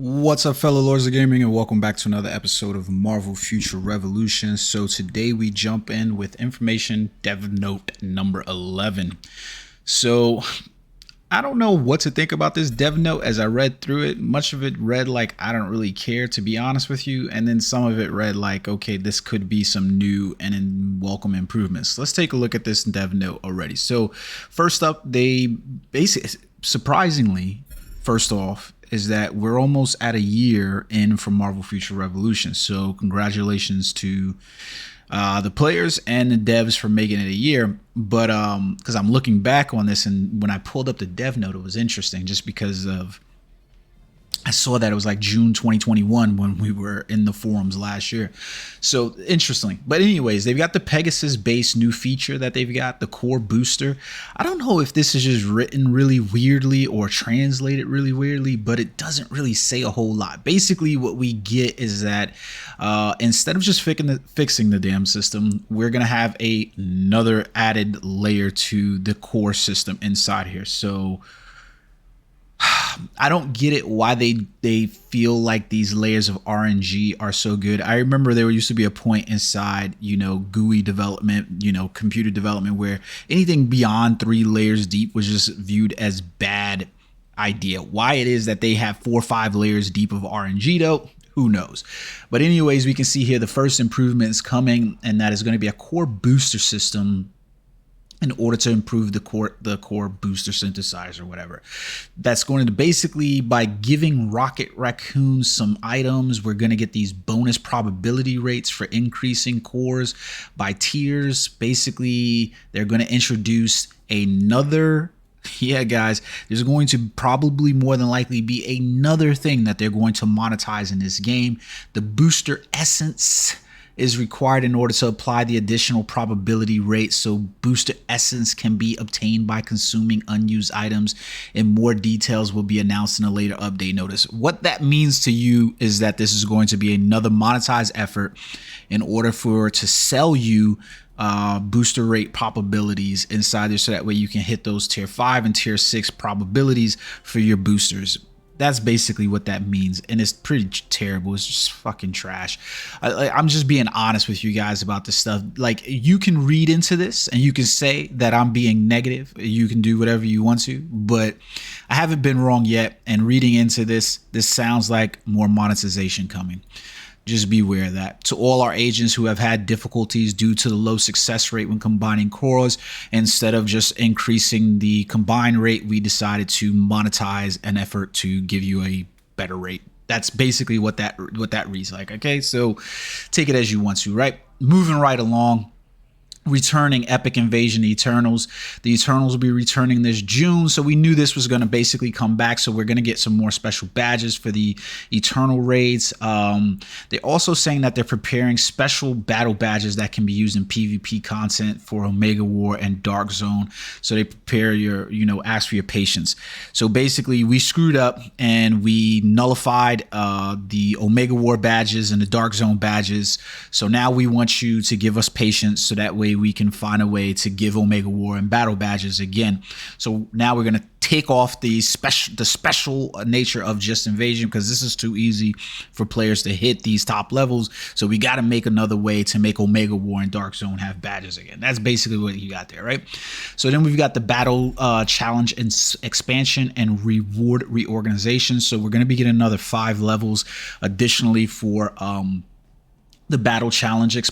What's up, fellow lords of gaming, and welcome back to another episode of Marvel Future Revolution. So today we jump in with information dev note number 11. So I don't know what to think about this dev note. As I read through it, much of it read like I don't really care, to be honest with you, and then some of it read like, okay, this could be some new and welcome improvements. Let's take a look at this dev note already. So first up, they basically, surprisingly, first off, is that we're almost at a year in from Marvel Future Revolution. So congratulations to the players and the devs for making it a year. But because I'm looking back on this, and when I pulled up the dev note, it was interesting just because of I saw that it was like June 2021 when we were in the forums last year. So interesting. But anyways, they've got the Pegasus based new feature that they've got, the core booster. I don't know if this is just written really weirdly or translated really weirdly, but it doesn't really say a whole lot. Basically, what we get is that instead of just fixing the damn system, we're going to have another added layer to the core system inside here. So I don't get it why they feel like these layers of RNG are so good. I remember there used to be a point inside, GUI development, computer development, where anything beyond 3 layers deep was just viewed as bad idea. Why it is that they have 4 or 5 layers deep of RNG though, who knows? But anyways, we can see here the first improvement is coming, and that is going to be a core booster system in order to improve the core booster synthesizer, whatever. That's going to basically, by giving Rocket Raccoon some items, we're going to get these bonus probability rates for increasing cores by tiers. Basically, they're going to introduce another, yeah guys, there's going to probably more than likely be another thing that they're going to monetize in this game. The booster essence is required in order to apply the additional probability rate, so booster essence can be obtained by consuming unused items, and more details will be announced in a later update notice. What that means to you is that this is going to be another monetized effort in order to sell you booster rate probabilities inside there, so that way you can hit those tier 5 and tier 6 probabilities for your boosters. That's basically what that means, and it's pretty terrible. It's just fucking trash. I'm just being honest with you guys about this stuff. Like, you can read into this and you can say that I'm being negative. You can do whatever you want to, but I haven't been wrong yet. And reading into this sounds like more monetization coming. Just beware of that. To all our agents who have had difficulties due to the low success rate when combining cores, instead of just increasing the combine rate, we decided to monetize an effort to give you a better rate. That's basically what that reads like. Okay, so take it as you want to, right? Moving right along. Returning Epic Invasion Eternals. The Eternals will be returning this June, so we knew this was going to basically come back, so we're going to get some more special badges for the Eternal raids. They're also saying that they're preparing special battle badges that can be used in PvP content for Omega War and Dark Zone, so they prepare your, ask for your patience. So basically, we screwed up and we nullified the Omega War badges and the Dark Zone badges, so now we want you to give us patience, so that way we can find a way to give Omega War and battle badges again. So now we're going to take off the special nature of just invasion, because this is too easy for players to hit these top levels. So we got to make another way to make Omega War and Dark Zone have badges again. That's basically what you got there, right? So then we've got the battle challenge and expansion and reward reorganization. So we're going to be getting another 5 levels additionally for the battle challenges.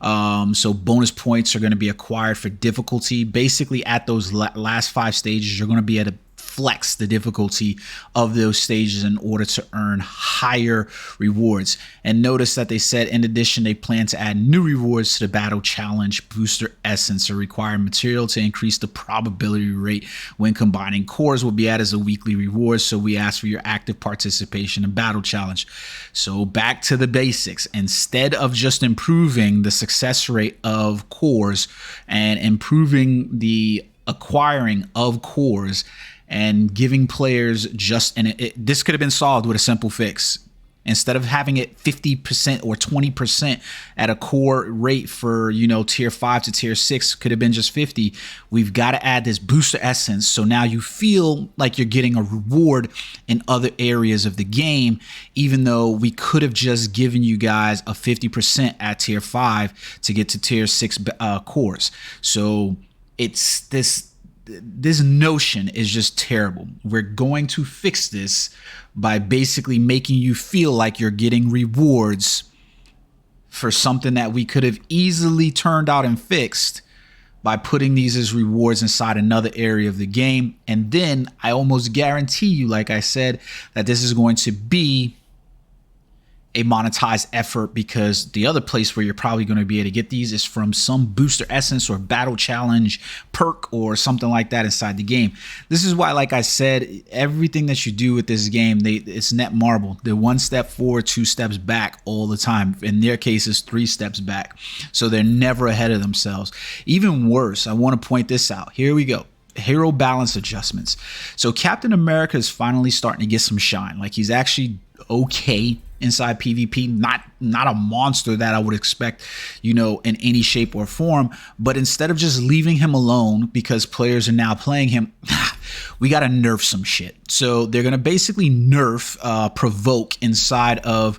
So bonus points are going to be acquired for difficulty. Basically, at those last 5 stages, you're going to be able to flex the difficulty of those stages in order to earn higher rewards. And notice that they said, in addition, they plan to add new rewards to the battle challenge booster essence. A required material to increase the probability rate when combining cores will be added as a weekly reward. So we ask for your active participation in battle challenge. So back to the basics. Instead of just improving the success rate of cores and improving the acquiring of cores and giving players this could have been solved with a simple fix. Instead of having it 50% or 20% at a core rate for, you know, tier 5 to tier 6, could have been just 50. We've got to add this booster essence. So now you feel like you're getting a reward in other areas of the game, even though we could have just given you guys a 50% at tier 5 to get to tier 6 cores. So it's this notion is just terrible. We're going to fix this by basically making you feel like you're getting rewards for something that we could have easily turned out and fixed by putting these as rewards inside another area of the game. And then I almost guarantee you, like I said, that this is going to be a monetized effort, because the other place where you're probably going to be able to get these is from some booster essence or battle challenge perk or something like that inside the game. This is why, like I said, everything that you do with this game, it's net marble. They're 1 step forward, 2 steps back all the time. In their cases, 3 steps back. So they're never ahead of themselves. Even worse, I want to point this out. Here we go. Hero balance adjustments. So Captain America is finally starting to get some shine. Like, he's actually okay inside PvP, not a monster that I would expect, you know, in any shape or form. But instead of just leaving him alone because players are now playing him, we got to nerf some shit. So they're going to basically nerf provoke inside of,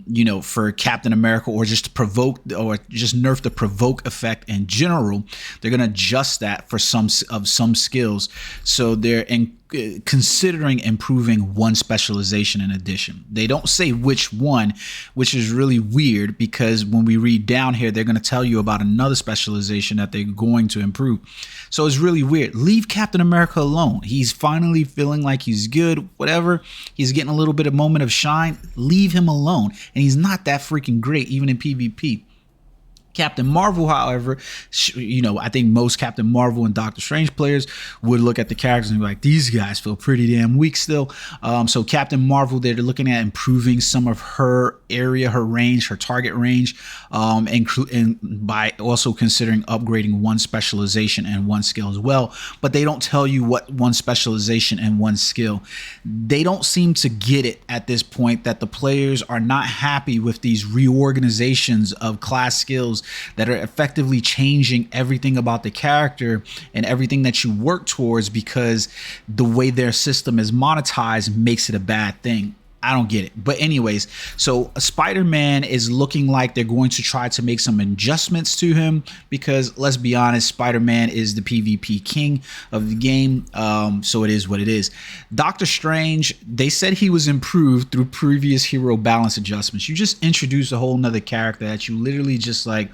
you know, for Captain America, or just provoke, or just nerf the provoke effect in general. They're going to adjust that for some skills. So they're considering improving one specialization in addition. They don't say which one, which is really weird, because when we read down here, they're going to tell you about another specialization that they're going to improve. So it's really weird. Leave Captain America alone. He's finally feeling like he's good, whatever. He's getting a little bit of moment of shine. Leave him alone. And he's not that freaking great, even in PvP. Captain Marvel, however, you know, I think most Captain Marvel and Doctor Strange players would look at the characters and be like, these guys feel pretty damn weak still. So Captain Marvel, they're looking at improving some of her area, her range, her target range, and by also considering upgrading one specialization and one skill as well. But they don't tell you what one specialization and one skill. They don't seem to get it at this point that the players are not happy with these reorganizations of class skills that are effectively changing everything about the character and everything that you work towards, because the way their system is monetized makes it a bad thing. I don't get it. But anyways, so Spider-Man is looking like they're going to try to make some adjustments to him, because let's be honest, Spider-Man is the PvP king of the game. So it is what it is. Doctor Strange, they said he was improved through previous hero balance adjustments. You just introduce a whole nother character that you literally just like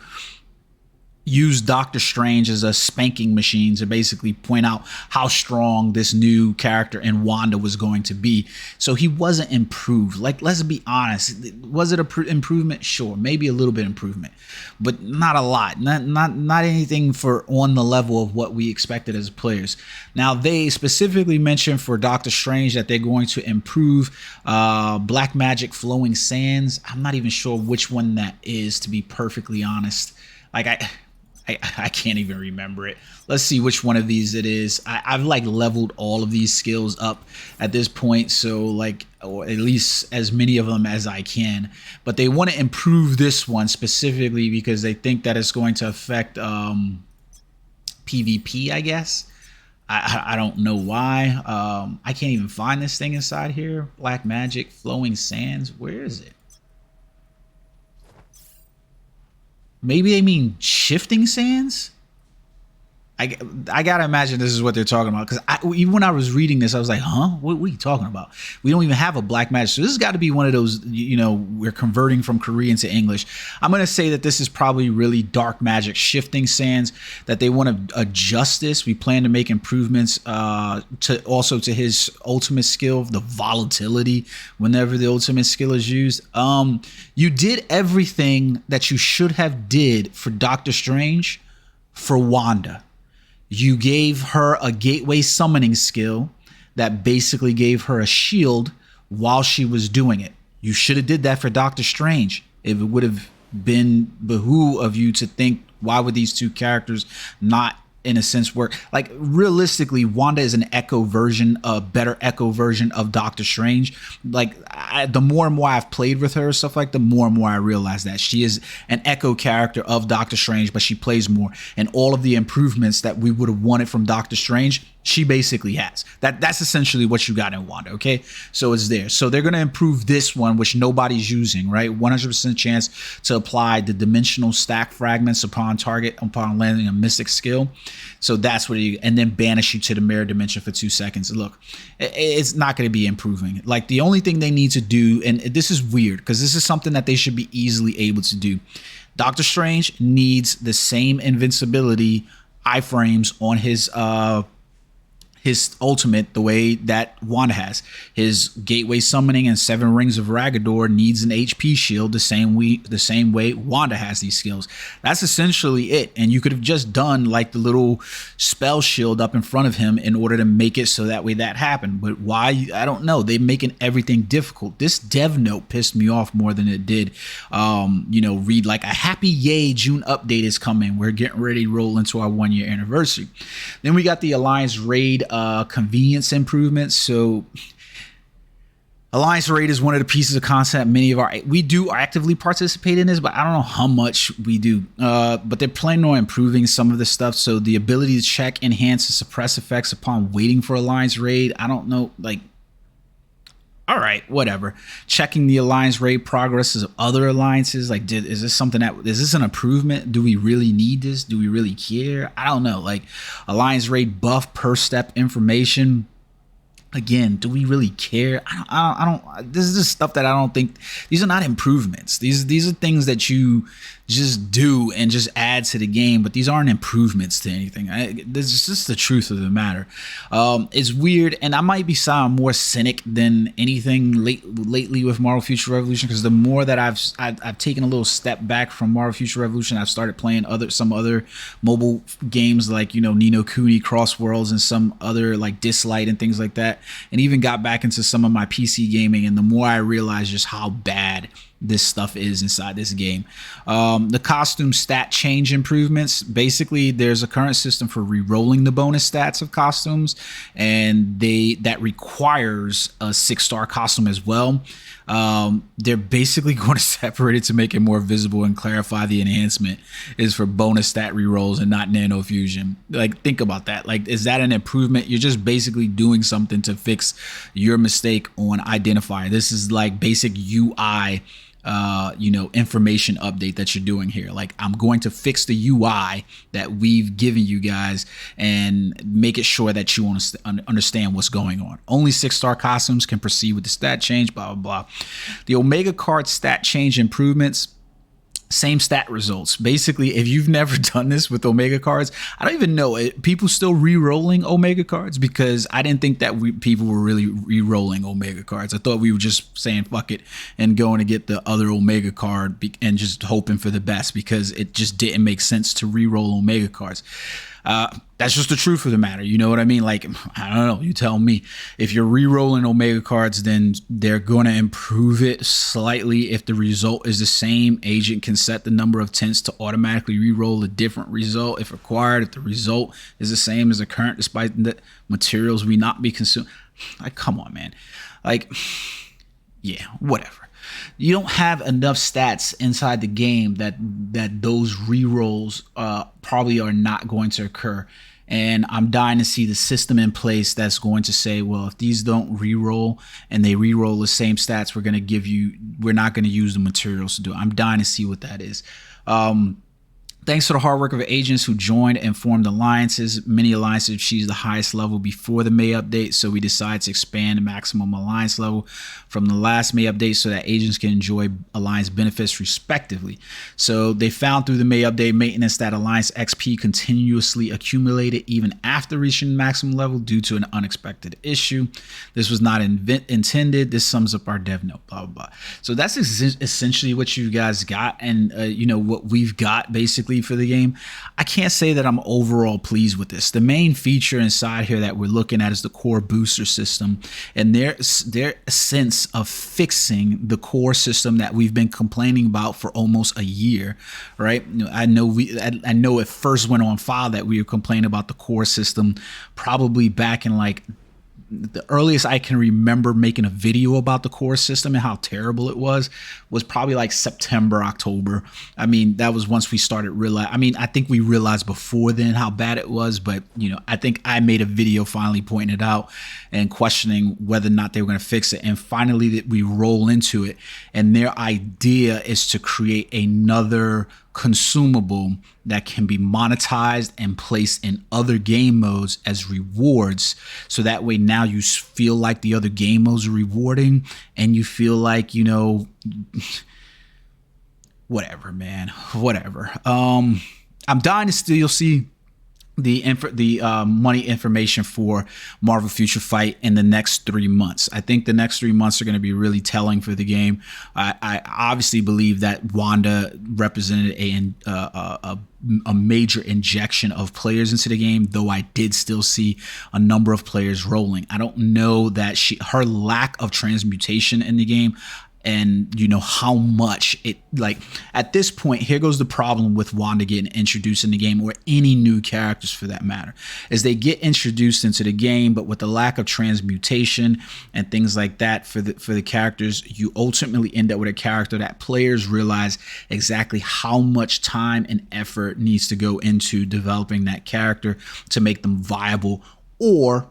use Doctor Strange as a spanking machine to basically point out how strong this new character in Wanda was going to be. So he wasn't improved. Like, let's be honest. Was it a improvement? Sure, maybe a little bit improvement, but not a lot. Not anything for on the level of what we expected as players. Now, they specifically mentioned for Doctor Strange that they're going to improve Black Magic Flowing Sands. I'm not even sure which one that is, to be perfectly honest. Like, I can't even remember it. Let's see which one of these it is. I've like leveled all of these skills up at this point, so like, or at least as many of them as I can. But they want to improve this one specifically because they think that it's going to affect PvP, I guess. I don't know why. I can't even find this thing inside here. Black Magic Flowing Sands. Where is it? Maybe they mean shifting sands? I gotta imagine this is what they're talking about, because even when I was reading this, I was like, huh? What are you talking about? We don't even have a Black Magic. So this has got to be one of those, you know, we're converting from Korean to English. I'm going to say that this is probably really dark magic shifting sands, that they want to adjust this. We plan to make improvements to his ultimate skill, the volatility, whenever the ultimate skill is used. You did everything that you should have did for Doctor Strange for Wanda. You gave her a gateway summoning skill that basically gave her a shield while she was doing it. You should have did that for Doctor Strange. It would have been behoove of you to think, why would these two characters not in a sense where, like, realistically, Wanda is an Echo version, a better Echo version of Doctor Strange. Like, the more and more I've played with her and stuff, like, the more and more I realize that she is an Echo character of Doctor Strange, but she plays more, and all of the improvements that we would have wanted from Doctor Strange, she basically has. That's essentially what you got in Wanda, okay? So it's there. So they're going to improve this one, which nobody's using, right? 100% chance to apply the dimensional stack fragments upon target upon landing a mystic skill. So that's what you, and then banish you to the mirror dimension for 2 seconds. Look, it's not going to be improving. Like, the only thing they need to do, and this is weird because this is something that they should be easily able to do. Doctor Strange needs the same invincibility iframes on his ultimate the way that Wanda has. His gateway summoning and 7 rings of Ragador needs an HP shield the same way Wanda has these skills. That's essentially it. And you could have just done like the little spell shield up in front of him in order to make it so that way that happened. But why? I don't know. They're making everything difficult. This dev note pissed me off more than it did, read like a happy yay June update is coming. We're getting ready to roll into our 1-year anniversary. Then we got the Alliance Raid convenience improvements. So Alliance Raid is one of the pieces of content we do actively participate in this, but I don't know how much we do. But they're planning on improving some of the stuff. So the ability to check, enhance, and suppress effects upon waiting for Alliance Raid. I don't know, like, all right, whatever. Checking the Alliance Raid progresses of other alliances. Like, is this an improvement? Do we really need this? Do we really care? I don't know. Like, Alliance Raid buff per step information. Again, do we really care? I don't. This is just stuff that I don't think. These are not improvements. These are things that you just do and just add to the game, but these aren't improvements to anything. This is just the truth of the matter. It's weird, and I might be sounding more cynic than anything lately with Marvel Future Revolution, because the more that I've taken a little step back from Marvel Future Revolution, I've started playing some other mobile games like Ni no Kuni, Cross Worlds, and some other like Dislight and things like that, and even got back into some of my PC gaming, and the more I realize just how bad this stuff is inside this game. The costume stat change improvements. Basically, there's a current system for re-rolling the bonus stats of costumes, and that requires a 6-star costume as well. They're basically going to separate it to make it more visible and clarify the enhancement is for bonus stat re-rolls and not nano fusion. Like, think about that. Like, is that an improvement? You're just basically doing something to fix your mistake on identifier. This is like basic UI information update that you're doing here. Like, I'm going to fix the UI that we've given you guys and make it sure that you understand what's going on. Only 6-star costumes can proceed with the stat change, blah, blah, blah. The Omega card stat change improvements. Same stat results. Basically, if you've never done this with Omega cards, I don't even know. People still re-rolling Omega cards, because I didn't think that people were really re-rolling Omega cards. I thought we were just saying fuck it and going to get the other Omega card and just hoping for the best, because it just didn't make sense to re-roll Omega cards. That's just the truth of the matter. You know what I mean? Like, I don't know. You tell me. If you're re-rolling Omega cards, then they're going to improve it slightly. If the result is the same, agent can set the number of tints to automatically re-roll a different result if required. If the result is the same as the current, despite the materials we not be consumed. Like, come on, man. Like, yeah, whatever. You don't have enough stats inside the game that those re-rolls probably are not going to occur. And I'm dying to see the system in place that's going to say, well, if these don't re-roll and they re-roll the same stats, we're not going to use the materials to do it. I'm dying to see what that is. Thanks to the hard work of agents who joined and formed alliances. Many alliances achieved the highest level before the May update, so we decided to expand the maximum alliance level from the last May update so that agents can enjoy alliance benefits respectively. So they found through the May update maintenance that alliance XP continuously accumulated even after reaching maximum level due to an unexpected issue. This was not intended. This sums up our dev note, blah, blah, blah. So that's essentially what you guys got, and what we've got basically critically for the game, I can't say that I'm overall pleased with this. The main feature inside here that we're looking at is the core booster system, and their sense of fixing the core system that we've been complaining about for almost a year, right? I know it first went on file that we were complaining about the core system probably back in like the earliest I can remember making a video about the core system and how terrible it was probably like September, October. I mean, that was once we started realizing. I mean, I think we realized before then how bad it was, but I think I made a video finally pointing it out and questioning whether or not they were going to fix it. And finally that we roll into it, and their idea is to create another consumable that can be monetized and placed in other game modes as rewards, so that way now you feel like the other game modes are rewarding and you feel like whatever, man, whatever. I'm dying to still see the money information for Marvel Future Fight in the next 3 months. I think the next 3 months are going to be really telling for the game. I obviously believe that Wanda represented a major injection of players into the game, though I did still see a number of players rolling. I don't know that her lack of transmutation in the game, and how much it, like, at this point, here goes the problem with Wanda getting introduced in the game, or any new characters for that matter, is they get introduced into the game, but with the lack of transmutation and things like that for the characters, you ultimately end up with a character that players realize exactly how much time and effort needs to go into developing that character to make them viable, or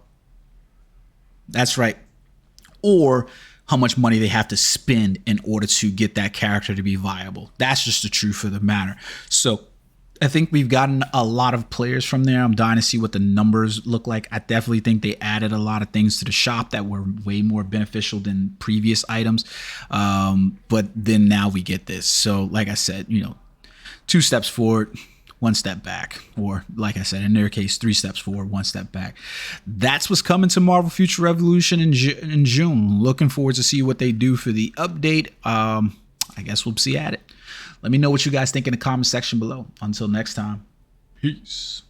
how much money they have to spend in order to get that character to be viable. That's just the truth of the matter. So I think we've gotten a lot of players from there. I'm dying to see what the numbers look like. I definitely think they added a lot of things to the shop that were way more beneficial than previous items. But then now we get this. So like I said, 2 steps forward, 1 step back, or like I said, in their case, 3 steps forward, 1 step back. That's what's coming to Marvel Future Revolution in June. Looking forward to see what they do for the update. I guess we'll see at it. Let me know what you guys think in the comment section below. Until next time, peace.